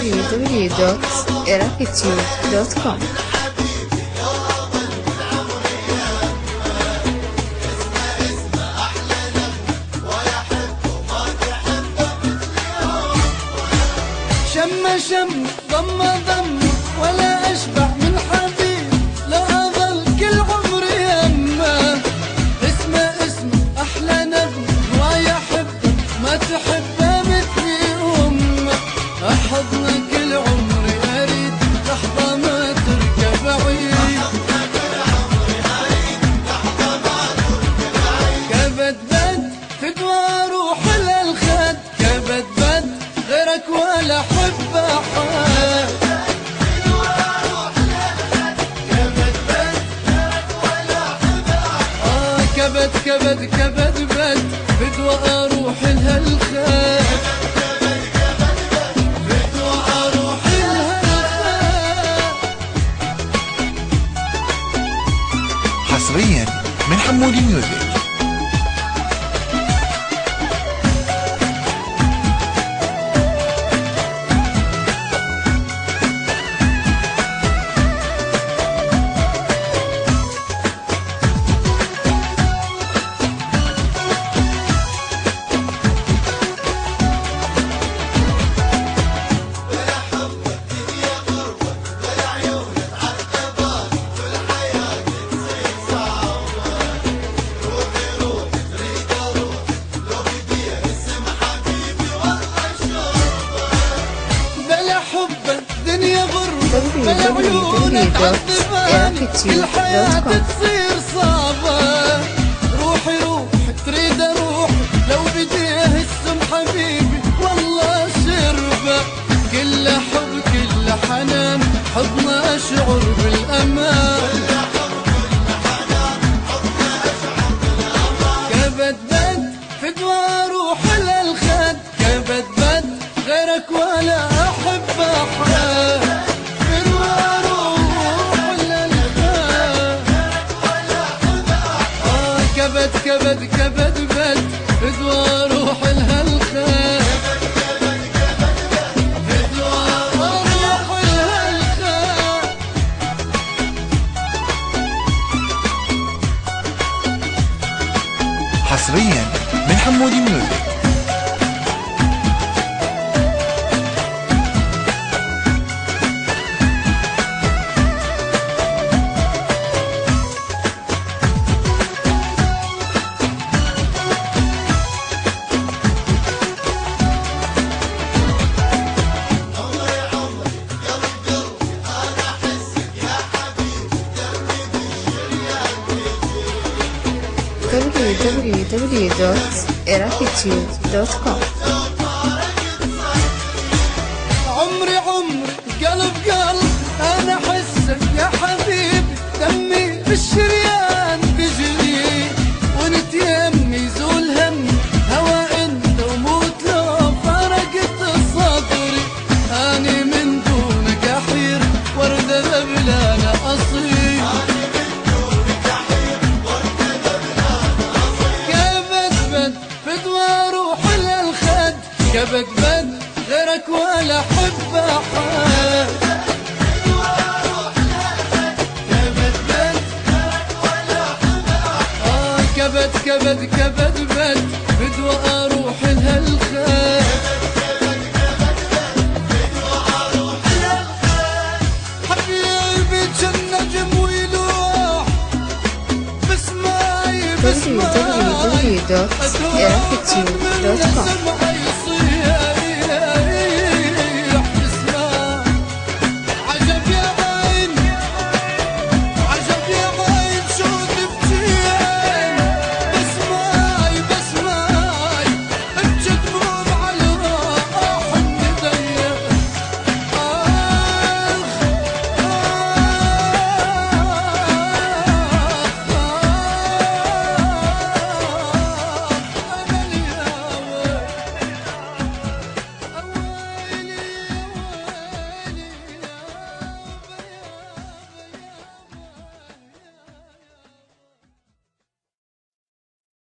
www.erakitube.com. شم ضم ولا أشبع من حبيب، لا أظل كل عمري يمه. اسمه أحلى نغم ويحبه، ما تحبه مثلي أمه. أحضنه كل عمري أريد، لحظة ما تركب بعيد. كبد بد فدوى روح للخد، كبد بد غيرك ولا حب أحد. كبد بد بدوى أروح لها الخير، بدوى أروح لها الخير. حصريا من حمودي ميوزك. www.erakitube.com. تصير صعبة. روحي تريد اروح، لو بديه السم حبيبي والله شربه. كل حب كل حنان، حضن اشعر بالامان. كبد بد فدوى روح للخد، كبد بد غيرك ولا احب احد. كبد بد بدوى روح لها الخير، بدوى روح لها الخير. حصريا من حمودي ميوزك. www.erakitube.com. عمري قلب أنا أحسك يا حبيبي، دمي بالشريان بجري. وانت يمي زول همي، هوا انت وموت لو فرقت صدري. اني من دونك احير، وردة ذبلانة اصير. كبد بد غيرك ولا حب أحد. كبد بد بدوى أروح لها الخير. حبيبي كالنجم ويلوح بسماي www.erakitube.com.